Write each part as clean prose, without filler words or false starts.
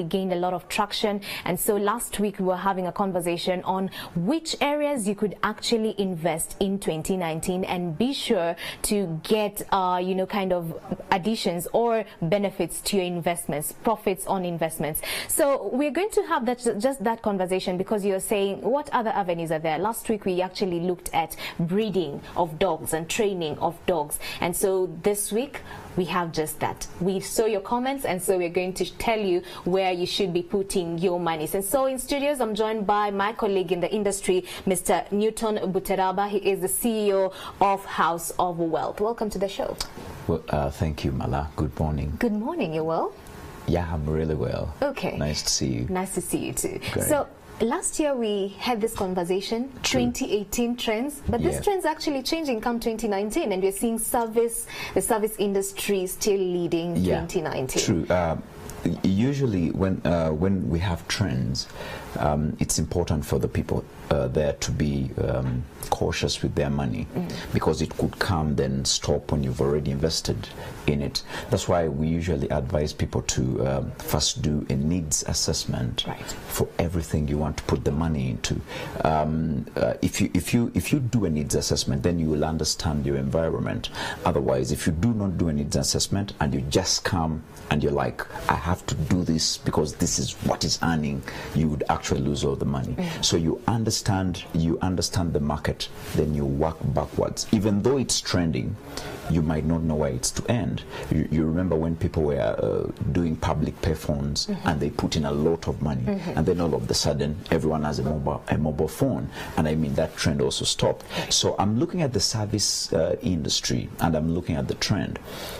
gained a lot of traction, and so last week we were having a conversation on which areas you could actually invest in 2019 and be sure to get kind of additions or benefits to your investments, profits on investments. So we're going to have just that conversation, because you're saying what other avenues are there. Last week we actually looked at breeding of dogs and training of dogs, and so this week we have just that. We saw your comments, and so we're going to tell you where you should be putting your monies. And so in studios, I'm joined by my colleague in the industry, Mr. Newton Buteraba. He is the CEO of House of Wealth. Welcome to the show. Well, thank you, Mala. Good morning. Good morning. You well? Yeah, I'm really well. Okay. Nice to see you. Nice to see you too. Great. So last year we had this conversation, 2018 trends, but this trend's actually changing come 2019, and we're seeing the service industry still leading 2019. True. Usually when we have trends, it's important for the people there to be cautious with their money, because it could come then stop when you've already invested in it. That's why we usually advise people to first do a needs assessment for everything you want to put the money into. If you do a needs assessment, then you will understand your environment. Otherwise, if you do not do a needs assessment and you just come and you're like, I have to do this because this is what is earning, you would actually lose all the money. So you understand the market, then you work backwards. Even though it's trending, you might not know where it's to end. You remember when people were doing public payphones and they put in a lot of money, and then all of a sudden everyone has a mobile phone, and I mean that trend also stopped. So I'm looking at the service industry, and I'm looking at the trend.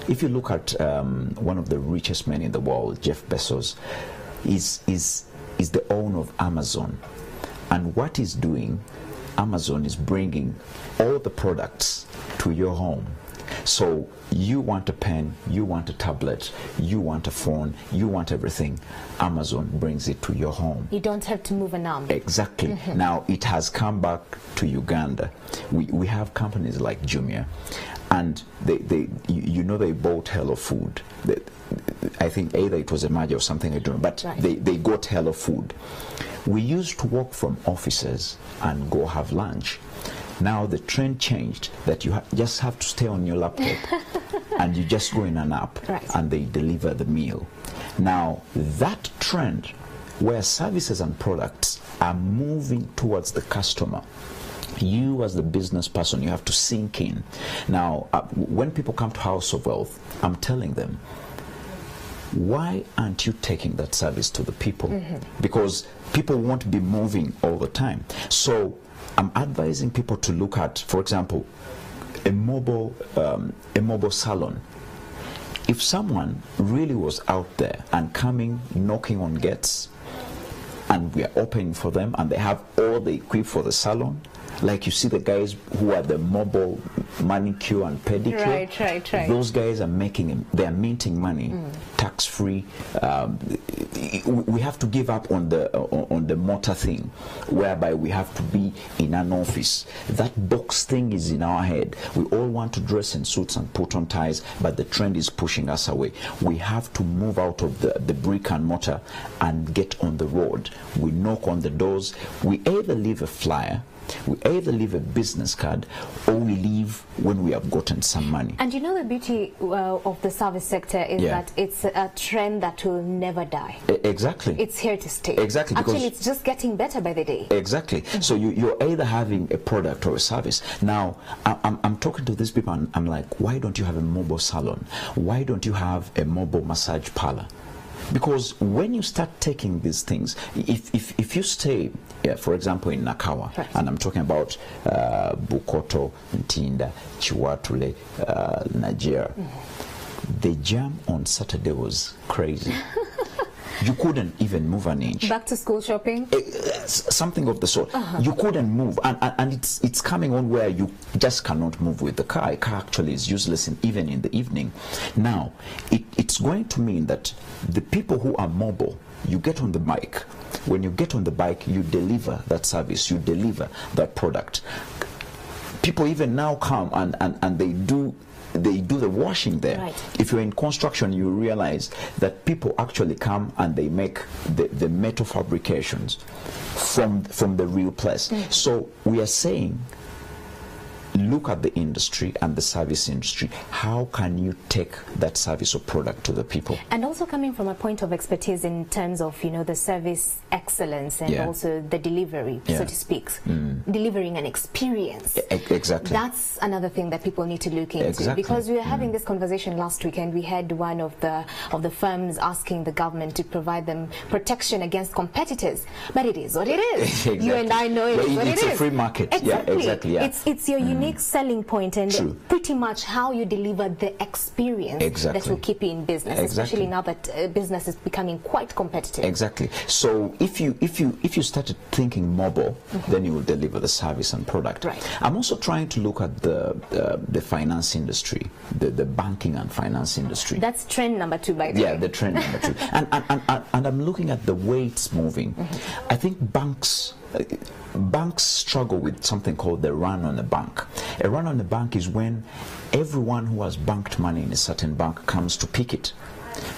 If you look at one of the richest men in the world, Jeff Bezos, is the owner of Amazon, and what he's doing, Amazon is bringing all the products to your home. So you want a pen, you want a tablet, you want a phone, you want everything, Amazon brings it to your home. You don't have to move an arm. Exactly. Now it has come back to Uganda. We have companies like Jumia, and they bought Hello Food. I think either it was a merger or something, I don't know, but they got Hello Food. We used to work from offices and go have lunch. Now the trend changed that you just have to stay on your laptop and you just go in an app and they deliver the meal. Now that trend where services and products are moving towards the customer, you as the business person, you have to sink in. Now when people come to House of Wealth, I'm telling them, why aren't you taking that service to the people? Because people won't be moving all the time. So I'm advising people to look at, for example, a mobile salon. If someone really was out there and coming, knocking on gates, and we are opening for them, and they have all the equipment for the salon, like you see the guys who are the mobile manicure and pedicure, right. Those guys are they're minting money, tax-free. We have to give up on the motor thing, whereby we have to be in an office. That box thing is in our head. We all want to dress in suits and put on ties, but the trend is pushing us away. We have to move out of the brick and mortar and get on the road. We knock on the doors. We either leave a flyer, we either leave a business card, or we leave when we have gotten some money. And you know the beauty of the service sector is that it's a trend that will never die. Exactly. It's here to stay. Exactly. Actually, it's just getting better by the day. Exactly. So you're either having a product or a service. Now, I'm talking to these people, and I'm like, why don't you have a mobile salon? Why don't you have a mobile massage parlor? Because when you start taking these things, if you stay, for example, in Nakawa, and I'm talking about Bukoto, Ntinda, Chiwatule, Nigeria, the jam on Saturday was crazy. You couldn't even move an inch. Back to school shopping? Something of the sort. You couldn't move, and it's coming on where you just cannot move with the car. A car actually is useless even in the evening. Now, it's going to mean that the people who are mobile, you get on the bike. When you get on the bike, you deliver that service, you deliver that product. People even now come and they do they do the washing there. Right. If you're in construction, you realize that people actually come and they make the metal fabrications from the real place. So we are saying, look at the industry and the service industry. How can you take that service or product to the people? And also coming from a point of expertise in terms of, you know, the service excellence and also the delivery, so to speak, delivering an experience. Exactly. That's another thing that people need to look into, because we were having this conversation last week, and we had one of the firms asking the government to provide them protection against competitors. But it is what it is. Exactly. You and I know it is what it is. It's a free market. Exactly. Yeah, exactly. Yeah. It's your unique selling point, and pretty much how you deliver the experience that will keep you in business, especially now that business is becoming quite competitive. Exactly. So if you started thinking mobile, then you will deliver the service and product. Right. I'm also trying to look at the finance industry, the banking and finance industry. That's trend number 2, by the way. Yeah, the trend number 2. And I'm looking at the way it's moving. I think banks struggle with something called the run on a bank. A run on a bank is when everyone who has banked money in a certain bank comes to pick it.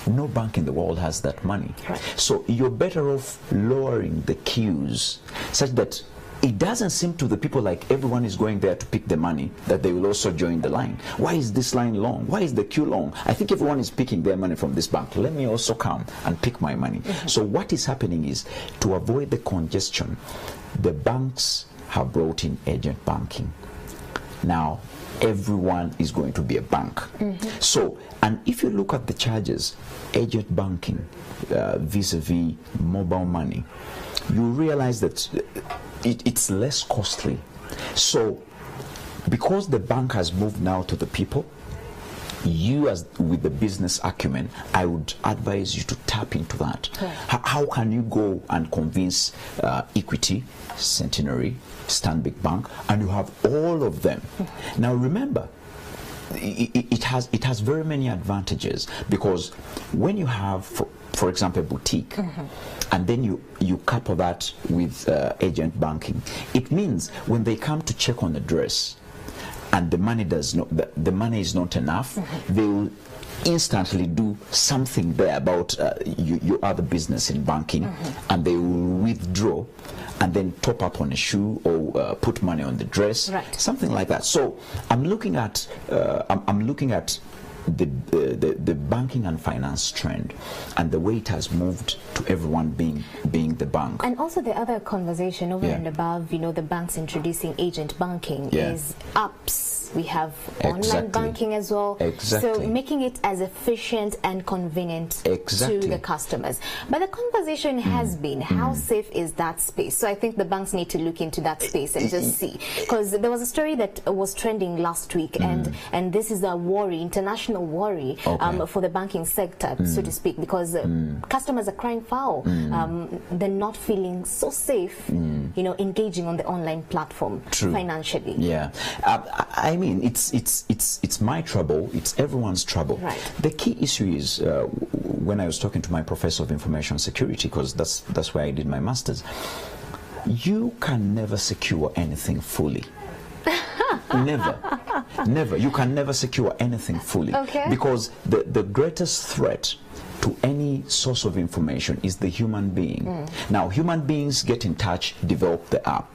No bank in the world has that money. Right. So you're better off lowering the queues such that it doesn't seem to the people like everyone is going there to pick the money, that they will also join the line. Why is this line long? Why is the queue long? I think everyone is picking their money from this bank. Let me also come and pick my money. So what is happening is, to avoid the congestion, the banks have brought in agent banking. Now, everyone is going to be a bank. So, and if you look at the charges, agent banking vis-a-vis mobile money, you realize that it's less costly. So, because the bank has moved now to the people, you, as with the business acumen, I would advise you to tap into that. How can you go and convince Equity, Centenary, Stanbic Bank, and you have all of them? Now remember, it has very many advantages, because when you have, for example, a boutique, and then you couple that with agent banking, it means when they come to check on the dress, and the money is not enough, they will instantly do something there about your other business in banking, and they will withdraw and then top up on a shoe or put money on the dress, something like that. So I'm looking at the banking and finance trend and the way it has moved to everyone being the bank. And also the other conversation over and above, you know, the banks introducing agent banking is apps. We have online banking as well. So making it as efficient and convenient to the customers. But the conversation has been, how safe is that space? So I think the banks need to look into that space and just see. Because there was a story that was trending last week, and this is a worry, international worry for the banking sector, so to speak, because customers are crying foul. They're not feeling so safe, you know, engaging on the online platform financially. Yeah. I mean, it's my trouble, it's everyone's trouble. The key issue is, when I was talking to my professor of information security, because that's where I did my master's, you can never secure anything fully. Never. You can never secure anything fully, because the greatest threat to any source of information is the human being. Now, human beings get in touch, develop the app.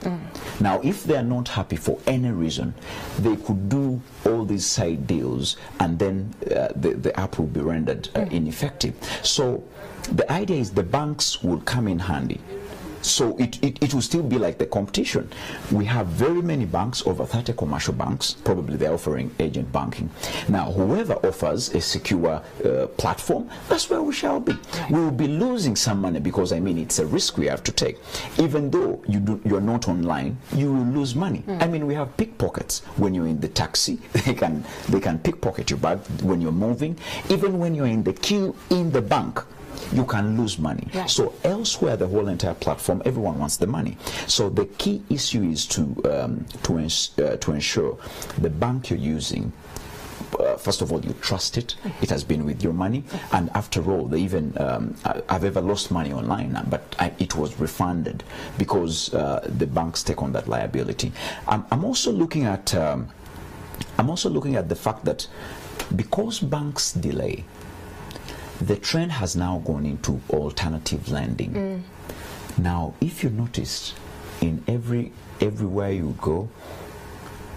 Now, if they are not happy for any reason, they could do all these side deals, and then the app will be rendered ineffective. So the idea is the banks will come in handy. So it will still be like the competition. We have very many banks, over 30 commercial banks, probably they're offering agent banking. Now, whoever offers a secure platform, that's where we shall be. We will be losing some money, because, I mean, it's a risk we have to take. Even though you're not online, you will lose money. I mean, we have pickpockets. When you're in the taxi, they can pickpocket your bag when you're moving. Even when you're in the queue in the bank, you can lose money. So elsewhere, the whole entire platform, everyone wants the money. So the key issue is to ensure the bank you're using, first of all, you trust it. It has been with your money, and after all, they even I've ever lost money online, but it was refunded, because the banks take on that liability. I'm also looking at I'm also looking at the fact that because banks delay, the trend has now gone into alternative lending. Now, if you noticed, in everywhere you go,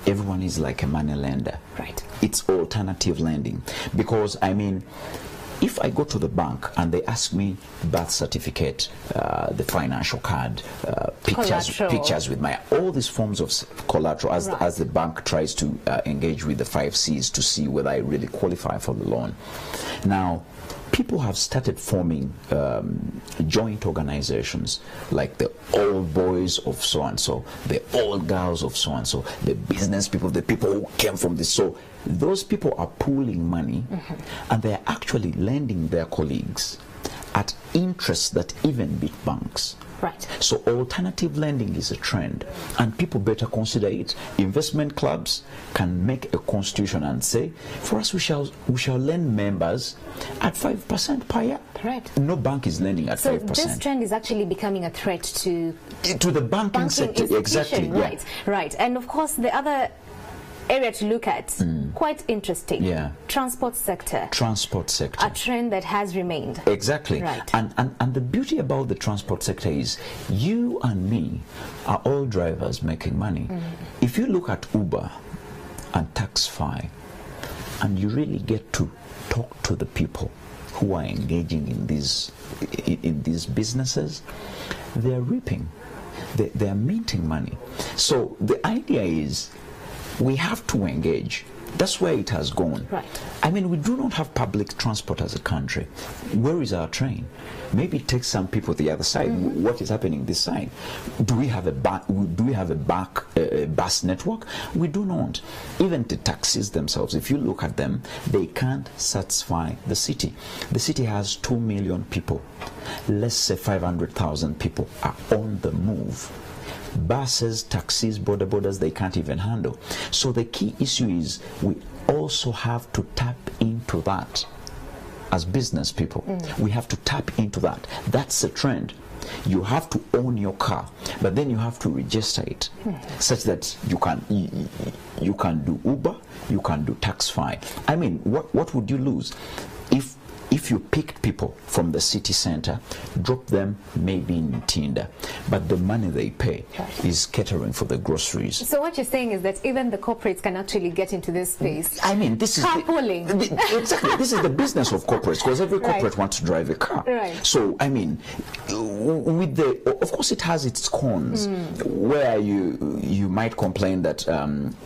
everyone is like a money lender. Right. It's alternative lending. Because, I mean, if I go to the bank and they ask me birth certificate, the financial card, pictures with my, all these forms of collateral, as the bank tries to engage with the 5 C's to see whether I really qualify for the loan. Now, people have started forming joint organizations, like the old boys of so-and-so, the old girls of so-and-so, the business people, the people who came from this. So those people are pooling money, and they're actually lending their colleagues at interest that even beat banks. Right. So alternative lending is a trend, and people better consider it. Investment clubs can make a constitution and say, for us, we shall lend members at 5% per year. Right. No bank is lending at 5%. So this trend is actually becoming a threat to the banking sector. Exactly. Right. Yeah. Right. And of course, the other area to look at, quite interesting. Yeah. Transport sector. Transport sector. A trend that has remained. Exactly. Right. And the beauty about the transport sector is you and me are all drivers making money. If you look at Uber and Taxify, and you really get to talk to the people who are engaging in these businesses, they are reaping. They are minting money. So the idea is, we have to engage. That's where it has gone. Right. I mean, we do not have public transport as a country. Where is our train? Maybe it takes some people the other side. What is happening this side? Do we have a bus network? We do not. Even the taxis themselves, if you look at them, they can't satisfy the city. The city has 2 million people. Let's say 500,000 people are on the move. Buses, taxis, borders, they can't even handle. So the key issue is we also have to tap into that as business people. We have to tap into that. That's the trend. You have to own your car, but then you have to register it such that you can do Uber, you can do Taxify. I mean, what would you lose if you picked people from the city center, drop them maybe in Tinder, but the money they pay is catering for the groceries? So what you're saying is that even the corporates can actually get into this space. I mean, this is carpooling. Exactly. This is the business of corporates, because every corporate wants to drive a car. Right. So I mean, of course, it has its cons, where you might complain that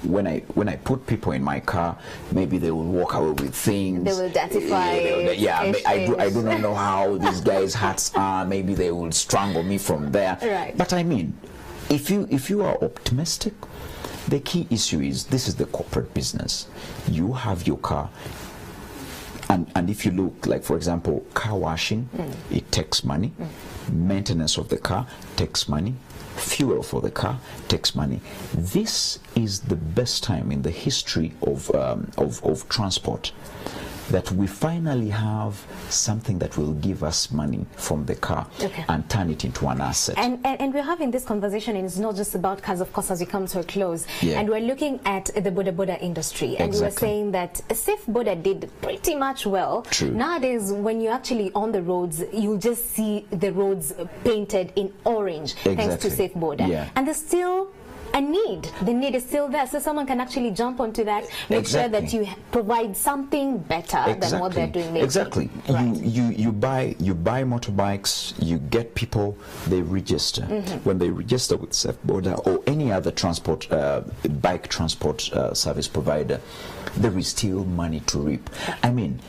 when I put people in my car, maybe they will walk away with things. They will identify. I do not know how these guys' hats are. Maybe they will strangle me from there. Right. But I mean, if you are optimistic, the key issue is, this is the corporate business. You have your car, and if you look, like, for example, car washing, it takes money. Maintenance of the car takes money. Fuel for the car takes money. This is the best time in the history of transport that we finally have something that will give us money from the car and turn it into an asset. And we're having this conversation, and it's not just about cars, of course, as we come to a close. Yeah. And we're looking at the boda industry, and we were saying that Safe Boda did pretty much well. True. Nowadays, when you're actually on the roads, you'll just see the roads painted in orange, thanks to Safe Boda. Yeah. And there's still a need. The need is still there, so someone can actually jump onto that, make sure that you provide something better than what they're doing lately. Exactly. Right. You buy motorbikes, you get people, they register. When they register with Safe Boda or any other transport, bike transport service provider, there is still money to reap. I mean,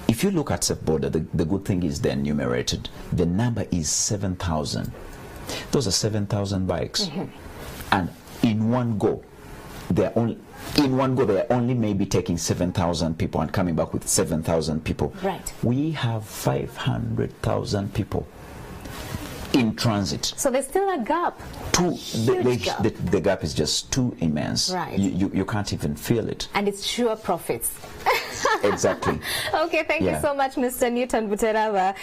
if you look at Safe Boda, the good thing is they're numerated. The number is 7,000. Those are 7,000 bikes. And in one go, they are only maybe taking 7,000 people and coming back with 7,000 people. Right. We have 500,000 people in transit. So there's still a gap. The gap is just too immense. Right. You can't even feel it. And it's sure profits. exactly. Okay, thank you so much, Mr. Newton Buteraba,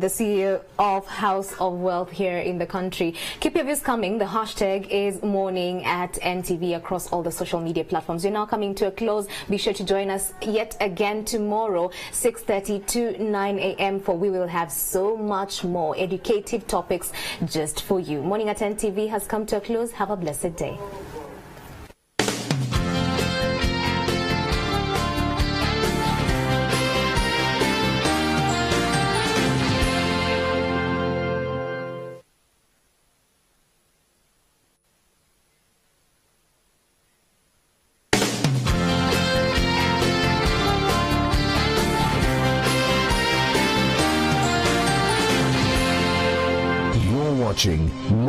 the CEO of House of Wealth here in the country. Keep your views coming. The hashtag is morning at NTV across all the social media platforms. We're now coming to a close. Be sure to join us yet again tomorrow, 6:30 to 9 a.m. for we will have so much more educative topics just for you. Morning at NTV has come to a close. Have a blessed day. Watching